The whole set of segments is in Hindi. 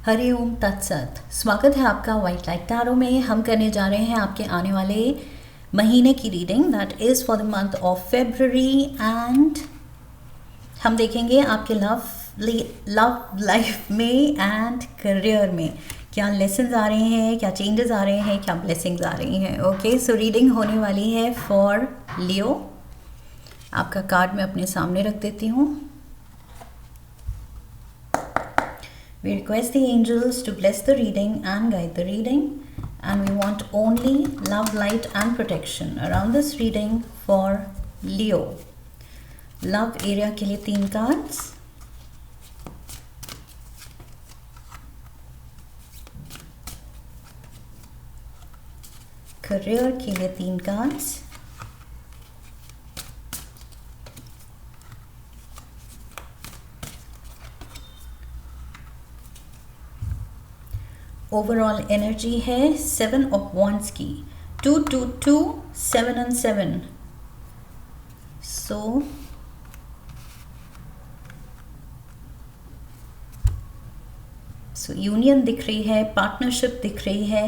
हरि ओम तत्सत। स्वागत है आपका वाइट लाइट टैरो में। हम करने जा रहे हैं आपके आने वाले महीने की reading, that is for the month of February. And हम देखेंगे आपके लव लाइफ में एंड करियर में क्या लेसन्स आ रहे हैं, क्या चेंजेस आ रहे हैं, क्या ब्लेसिंग्स आ रही हैं। ओके, सो रीडिंग होने वाली है फॉर लियो। आपका कार्ड मैं अपने सामने रख देती हूँ। We request the angels to bless the reading and guide the reading, and we want only love, light and protection around this reading for Leo. Love area के लिए 3 cards, career के लिए 3 cards, ओवरऑल एनर्जी है 7 ऑफ wands की, 2 2 2 7 and 7। सो यूनियन दिख रही है, पार्टनरशिप दिख रही है,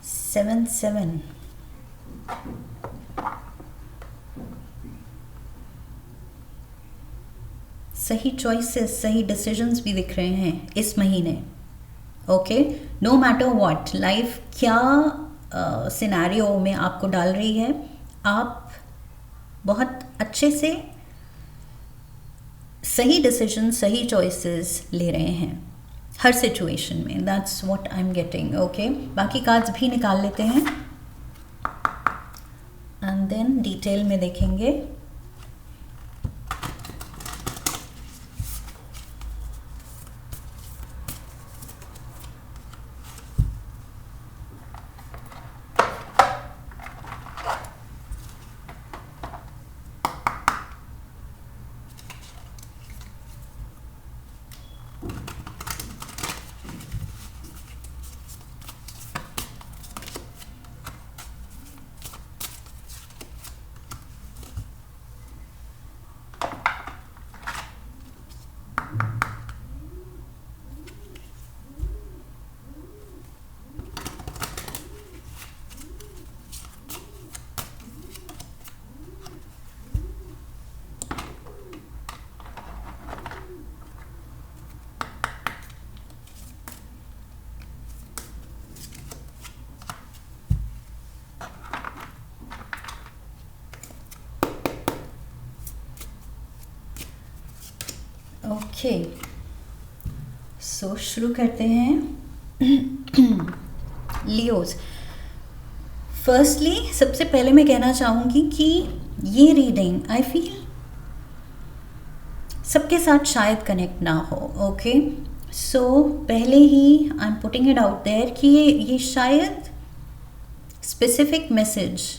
7 7। सही चॉइसेस, सही डिसीजंस भी दिख रहे हैं इस महीने। Okay, no matter what life क्या सिनेरियो में आपको डाल रही है, आप बहुत अच्छे से सही डिसीजन, सही चॉइसेस ले रहे हैं हर सिचुएशन में। That's what I am getting. Okay, बाकी कार्ड्स भी निकाल लेते हैं एंड देन डिटेल में देखेंगे। ओके, सो शुरू करते हैं। लियोज, फर्स्टली सबसे पहले मैं कहना चाहूँगी कि ये रीडिंग आई फील सबके साथ शायद कनेक्ट ना हो। ओके, सो पहले ही I am putting it out there कि ये शायद स्पेसिफिक मैसेज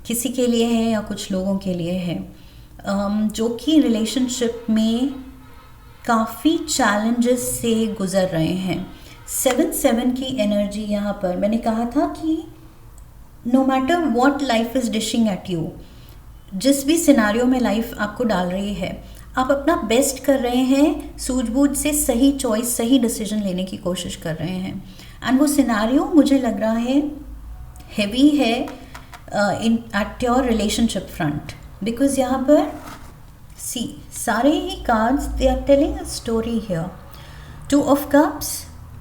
किसी के लिए है या कुछ लोगों के लिए है, जो कि रिलेशनशिप में काफ़ी चैलेंजेस से गुज़र रहे हैं। 7 7 की एनर्जी यहाँ पर मैंने कहा था कि no matter what life is dishing at you, जिस भी सिनारियो में लाइफ आपको डाल रही है, आप अपना बेस्ट कर रहे हैं, सूझबूझ से सही चॉइस, सही डिसीजन लेने की कोशिश कर रहे हैं। एंड वो सिनारियो मुझे लग रहा है हैवी है in at your relationship front, because यहाँ पर सी सारे ही cards they are telling a story here. 2 of cups,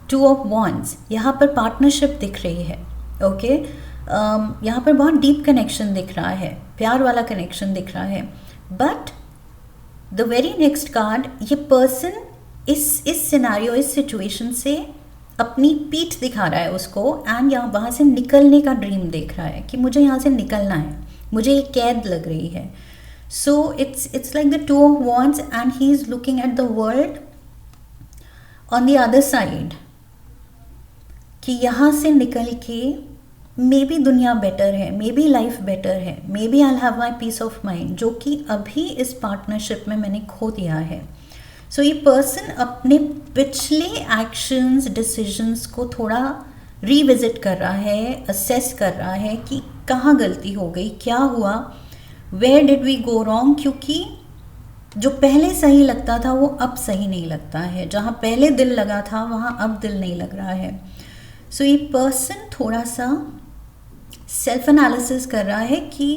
2 of wands, यहाँ पर पार्टनरशिप दिख रही है। ओके, यहाँ पर बहुत डीप कनेक्शन दिख रहा है, प्यार वाला कनेक्शन दिख रहा है। But the very next card, ये पर्सन इस सिनारियो, इस सिचुएशन से अपनी पीठ दिखा रहा है उसको, एंड यहाँ वहाँ से निकलने का ड्रीम देख रहा है कि मुझे यहाँ से निकलना है, मुझे ये कैद लग रही है। So it's like the 2 of wands and he is looking at the world on the other side कि यहाँ से निकल के मे बी दुनिया बेटर है, मे बी लाइफ बेटर है, may be I'll have my peace of mind, जो कि अभी इस पार्टनरशिप में मैंने खो दिया है। सो ये पर्सन अपने पिछले एक्शंस, डिसीजंस को थोड़ा रीविजिट कर रहा है, असेस कर रहा है कि कहाँ गलती हो गई, क्या हुआ, where did we go wrong, क्योंकि जो पहले सही लगता था वो अब सही नहीं लगता है, जहाँ पहले दिल लगा था वहाँ अब दिल नहीं लग रहा है। सो ये पर्सन थोड़ा सा सेल्फ एनालिसिस कर रहा है कि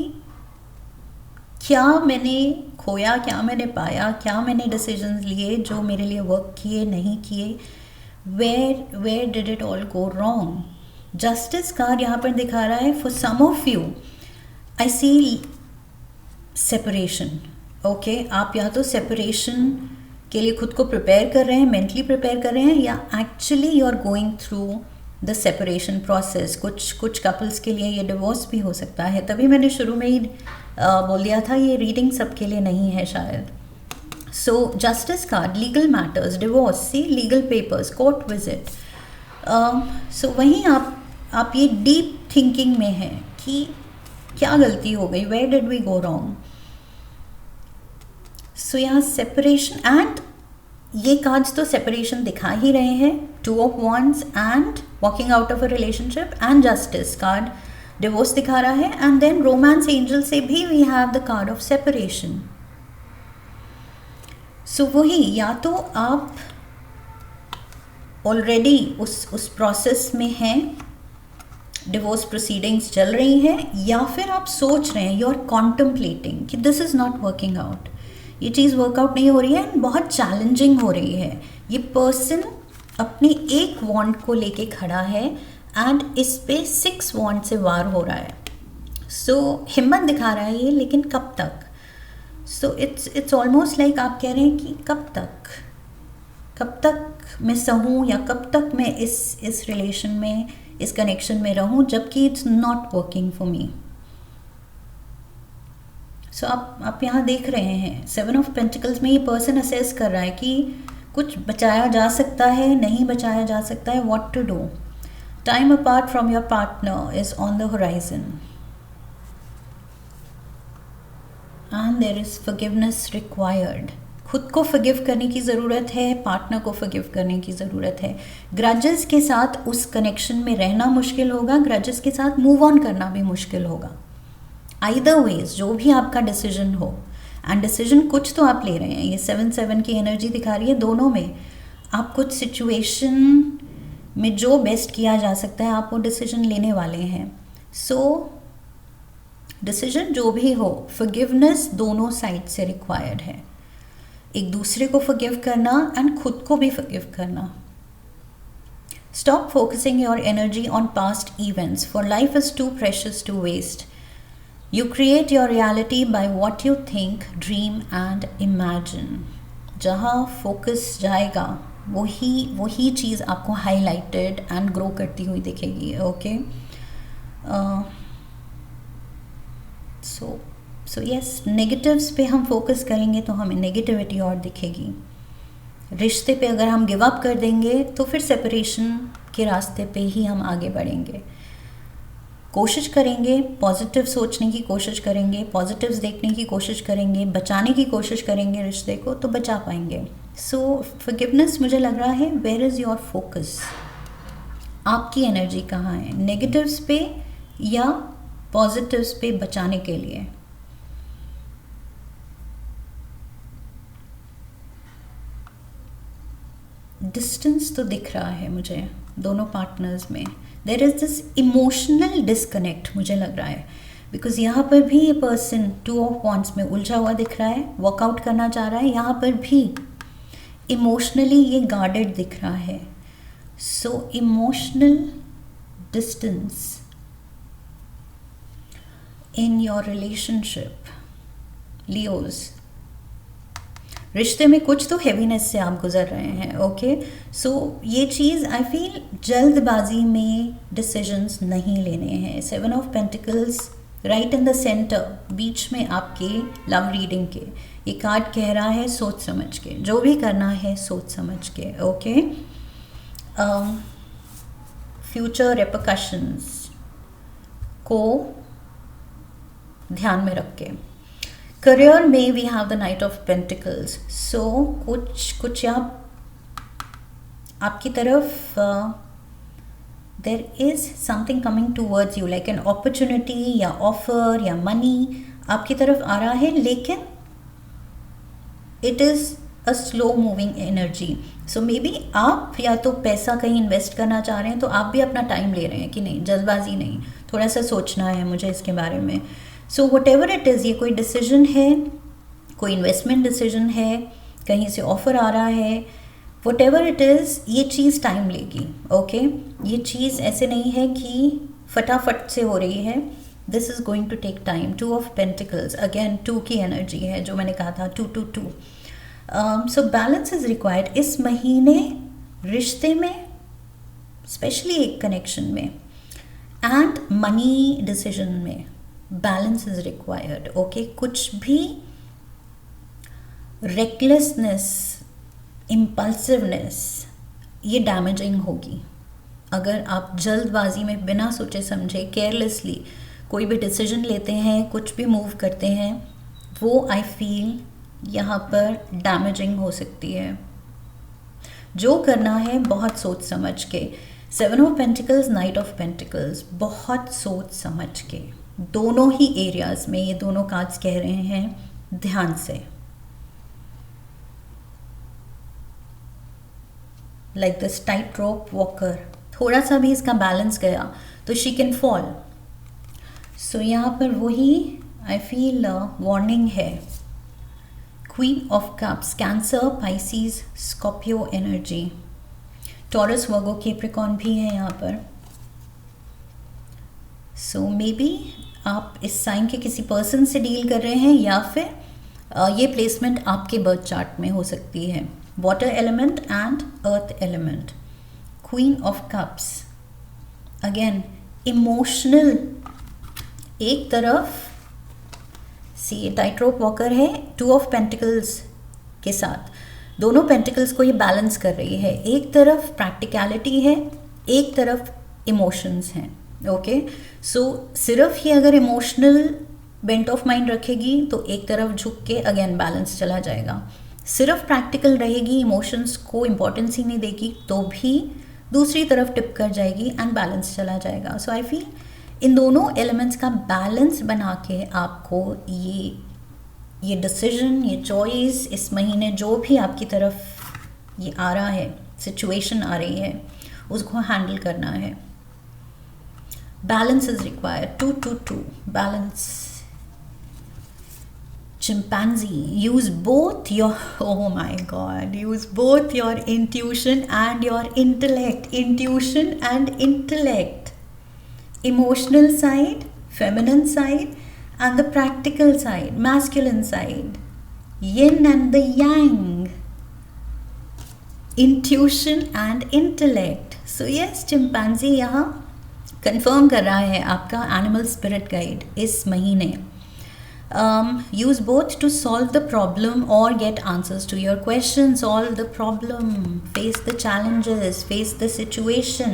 क्या मैंने खोया, क्या मैंने पाया, क्या मैंने डिसीजंस लिए जो मेरे लिए वर्क किए, नहीं किए, where did it all go wrong. Justice card यहाँ पर दिखा रहा है for some of you I see separation. Okay, आप या तो सेपरेशन के लिए खुद को प्रिपेयर कर रहे हैं, मेंटली प्रिपेयर कर रहे हैं, या actually you are going through the separation process. कुछ कपल्स के लिए ये डिवोर्स भी हो सकता है। तभी मैंने शुरू में ही बोल दिया था ये रीडिंग सबके लिए नहीं है शायद। So justice card, legal matters, divorce, see legal papers, court visit. So वहीं आप ये डीप थिंकिंग में हैं कि क्या गलती हो गई, where did we go wrong. So यहाँ सेपरेशन, एंड ये कार्ड्स तो सेपरेशन दिखा ही रहे हैं, 2 of Wands and walking out of a relationship, and justice card divorce दिखा रहा है, एंड देन रोमांस एंजल से भी we have the card of separation. So वही, या तो आप ऑलरेडी उस प्रोसेस में हैं, डिवोर्स प्रोसीडिंग्स चल रही हैं, या फिर आप सोच रहे हैं, यू आर कॉन्टम्पलेटिंग कि this is not working out, ये चीज़ वर्कआउट नहीं हो रही है एंड बहुत चैलेंजिंग हो रही है। ये पर्सन अपने एक वॉन्ड को लेके खड़ा है एंड इस पे 6 वॉन्ड से वार हो रहा है। सो हिम्मत दिखा रहा है ये, लेकिन कब तक। सो इट्स ऑलमोस्ट लाइक आप कह रहे हैं कि कब तक मैं सहूँ, या कब तक मैं इस रिलेशन में, इस कनेक्शन में रहूँ, जबकि it's not working for me. So आप यहाँ देख रहे हैं 7 ऑफ पेंटिकल्स में ये पर्सन असेस कर रहा है कि कुछ बचाया जा सकता है, नहीं बचाया जा सकता है, what to do. Time apart from your partner is on the horizon and there is forgiveness required. खुद को फॉरगिव करने की ज़रूरत है, पार्टनर को फॉरगिव करने की ज़रूरत है। ग्रजेस के साथ उस कनेक्शन में रहना मुश्किल होगा, ग्रजेस के साथ मूव ऑन करना भी मुश्किल होगा। आइदर वेज, जो भी आपका डिसीजन हो, एंड डिसीजन कुछ तो आप ले रहे हैं, ये 7-7 की एनर्जी दिखा रही है। दोनों में आप कुछ सिचुएशन में जो बेस्ट किया जा सकता है आप वो डिसीजन लेने वाले हैं। सो डिसीजन जो भी हो, फॉरगिवनेस दोनों साइड से रिक्वायर्ड है, एक दूसरे को फॉरगिव करना एंड खुद को भी फॉरगिव करना। Stop focusing your energy on past events, for life is too precious to waste. You create your reality by what you think, dream and imagine. जहाँ फोकस जाएगा वही चीज़ आपको हाईलाइटेड एंड ग्रो करती हुई दिखेगी। ओके, सो यस, नेगेटिव्स पे हम फोकस करेंगे तो हमें नेगेटिविटी और दिखेगी। रिश्ते पे अगर हम गिव अप कर देंगे तो फिर सेपरेशन के रास्ते पे ही हम आगे बढ़ेंगे। कोशिश करेंगे, पॉजिटिव सोचने की कोशिश करेंगे, पॉजिटिव्स देखने की कोशिश करेंगे, बचाने की कोशिश करेंगे रिश्ते को, तो बचा पाएंगे। सो फॉरगिवनेस, मुझे लग रहा है, वेयर इज़ योर फोकस, आपकी एनर्जी कहाँ है, नेगेटिव्स पे या पॉजिटिव्स पे बचाने के लिए। डिस्टेंस तो दिख रहा है मुझे दोनों पार्टनर्स में। There is this emotional disconnect मुझे लग रहा है, बिकॉज यहाँ पर भी ये पर्सन 2 of Wands में उलझा हुआ दिख रहा है, वर्कआउट करना चाह रहा है, यहाँ पर भी इमोशनली ये गार्डेड दिख रहा है। So emotional distance in your relationship, Leos. रिश्ते में कुछ तो हैवीनेस से आप गुजर रहे हैं। ओके, सो ये चीज़ आई फील जल्दबाजी में डिसीजंस नहीं लेने हैं। 7 of Pentacles right in the center, बीच में आपके लव रीडिंग के ये कार्ड कह रहा है सोच समझ के, जो भी करना है सोच समझ के। ओके, फ्यूचर रिपरकशंस को ध्यान में रख के। करियर में we have the knight of pentacles. So कुछ यहाँ आपकी तरफ there is something coming towards you, like an opportunity या ऑफर या मनी आपकी तरफ आ रहा है, लेकिन it is a slow moving energy. So maybe आप या तो पैसा कहीं इन्वेस्ट करना चाह रहे हैं, तो आप भी अपना टाइम ले रहे हैं कि नहीं, जल्दबाजी नहीं, थोड़ा सा सोचना है मुझे इसके बारे में. So what ever it is, ये कोई डिसीजन है, कोई इन्वेस्टमेंट डिसीजन है, कहीं से ऑफ़र आ रहा है, वट एवर इट इज़, ये चीज़ टाइम लेगी. ओके ये चीज़ ऐसे नहीं है कि फटाफट से हो रही है. This is going to take time. 2 of pentacles, again 2 की एनर्जी है, जो मैंने कहा था 2 2 2. सो बैलेंस इज़ रिक्वायर्ड इस महीने, रिश्ते में स्पेशली, एक कनेक्शन में, एंड मनी डिसीजन में बैलेंस इज़ रिक्वायर्ड. ओके कुछ भी रेकलेसनेस, इम्पल्सिवनेस, ये डैमेजिंग होगी. अगर आप जल्दबाजी में बिना सोचे समझे केयरलेसली कोई भी डिसीजन लेते हैं, कुछ भी मूव करते हैं, वो आई फील यहाँ पर डैमेजिंग हो सकती है. जो करना है बहुत सोच समझ के. 7 of pentacles, night of pentacles, बहुत सोच समझ के, दोनों ही एरियाज में ये दोनों कार्ड्स कह रहे हैं ध्यान से. Like this tight rope walker, थोड़ा सा भी इसका बैलेंस गया तो शी कैन फॉल. सो यहाँ पर वही आई फील वार्निंग है. Queen of cups, cancer, Pisces, Scorpio energy, taurus, Virgo, Capricorn भी है यहाँ पर. सो मे बी आप इस साइन के किसी पर्सन से डील कर रहे हैं, या फिर ये प्लेसमेंट आपके बर्थ चार्ट में हो सकती है. Water element and earth element. Queen of cups, again emotional. एक तरफ सी टाइट रोप वॉकर है 2 ऑफ पेंटिकल्स के साथ, दोनों पेंटिकल्स को ये बैलेंस कर रही है. एक तरफ प्रैक्टिकलिटी है, एक तरफ इमोशंस हैं. ओके सो सिर्फ ही अगर इमोशनल बेंट ऑफ माइंड रखेगी तो एक तरफ झुक के अगेन बैलेंस चला जाएगा. सिर्फ प्रैक्टिकल रहेगी, इमोशंस को इम्पोर्टेंस ही नहीं देगी, तो भी दूसरी तरफ टिप कर जाएगी एंड बैलेंस चला जाएगा. सो आई फील इन दोनों एलिमेंट्स का बैलेंस बना के आपको ये डिसीजन, ये चॉइस इस महीने जो भी आपकी तरफ ये आ रहा है, सिचुएशन आ रही है, उसको हैंडल करना है. Balance is required. 2 2 2 balance. Chimpanzee, use both your, oh my god, use both your intuition and your intellect. Intuition and intellect. Emotional side, feminine side, and the practical side, masculine side. Yin and the yang. Intuition and intellect. So yes, chimpanzee यहाँ confirm कर रहा है आपका animal spirit guide इस महीने. Use both to solve the problem or get answers to your questions. Solve the problem, face the challenges, face the situation.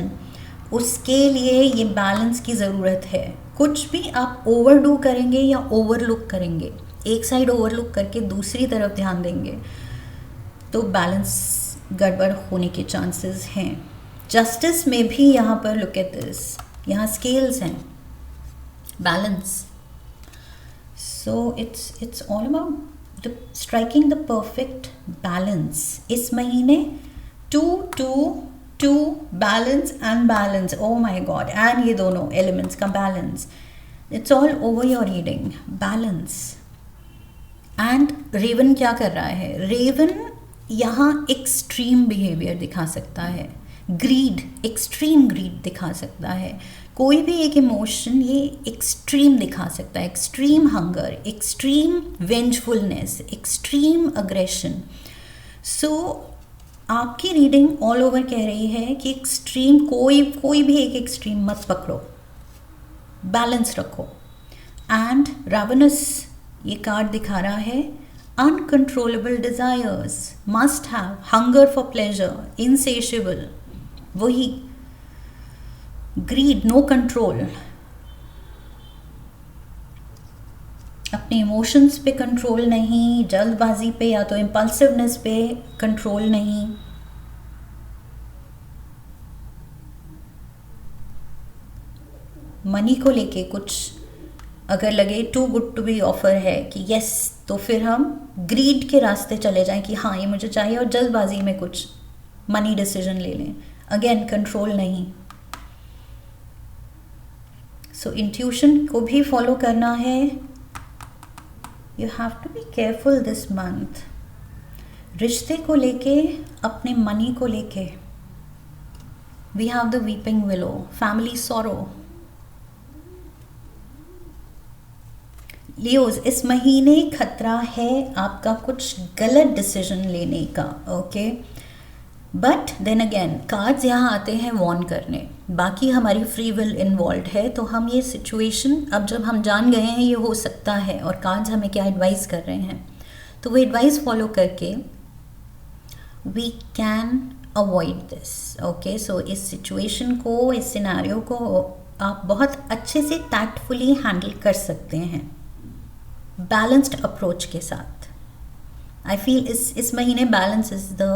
उसके लिए ये बैलेंस की ज़रूरत है. कुछ भी आप ओवरडू करेंगे या ओवरलुक करेंगे, एक साइड ओवरलुक करके दूसरी तरफ ध्यान देंगे, तो बैलेंस गड़बड़ होने के चांसेस हैं. जस्टिस में भी यहाँ पर लुक एट दिस, यहाँ स्केल्स हैं, balance. So it's all about striking the perfect balance. इस महीने 2 2 2 balance and balance. Oh my god. And ये दोनों elements का balance. It's all over your reading. Balance. And Raven क्या कर रहा है? Raven यहाँ extreme behavior दिखा सकता है. ग्रीड, एक्सट्रीम ग्रीड दिखा सकता है. कोई भी एक इमोशन ये एक्सट्रीम दिखा सकता है. Extreme hunger, extreme vengefulness, extreme aggression. So आपकी रीडिंग ऑल ओवर कह रही है कि एक्सट्रीम कोई भी एक एक्सट्रीम मत पकड़ो, बैलेंस रखो. एंड रावनस ये कार्ड दिखा रहा है uncontrollable desires, must have, hunger for pleasure, insatiable, वही ग्रीड, नो कंट्रोल. अपने इमोशंस पे कंट्रोल नहीं, जल्दबाजी पे या तो इम्पल्सिवनेस पे कंट्रोल नहीं. मनी को लेके कुछ अगर लगे too good to be offer है कि यस, तो फिर हम ग्रीड के रास्ते चले जाएं कि हाँ ये मुझे चाहिए, और जल्दबाजी में कुछ मनी डिसीजन ले लें. अगेन कंट्रोल नहीं. सो इंट्यूशन को भी फॉलो करना है. You have to be careful this month. रिश्ते को लेके, अपने मनी को लेके. We have the weeping willow, family sorrow. Leos, इस महीने खतरा है आपका कुछ गलत डिसीजन लेने का. Okay, but then again cards यहाँ आते हैं वॉर्न करने. बाकी हमारी फ्री विल इन्वॉल्व है, तो हम ये सिचुएशन अब जब हम जान गए हैं ये हो सकता है, और कार्ड्स हमें क्या एडवाइस कर रहे हैं, तो वो एडवाइस फॉलो करके we can avoid this. Okay, so इस सिचुएशन को, इस सिनेरियो को आप बहुत अच्छे से टैक्टफुली हैंडल कर सकते हैं बैलेंस्ड अप्रोच के साथ. आई फील इस महीने balance is the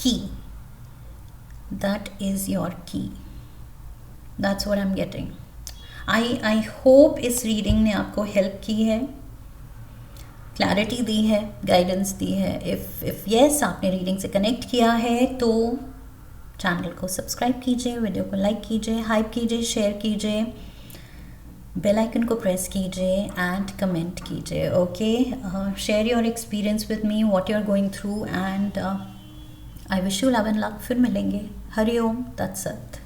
key. That is your key. That's what I am getting. I hope इस रीडिंग ने आपको हेल्प की है, क्लैरिटी दी है, गाइडेंस दी है. इफ यस आपने रीडिंग से कनेक्ट किया है तो चैनल को सब्सक्राइब कीजिए, वीडियो को लाइक कीजिए, हाइप कीजिए, शेयर कीजिए, बेल आइकन को प्रेस कीजिए एंड कमेंट कीजिए. Okay, share your experience with me, what you are going through, and I wish you love and luck. फिर मिलेंगे. हरि ओम तत्सत.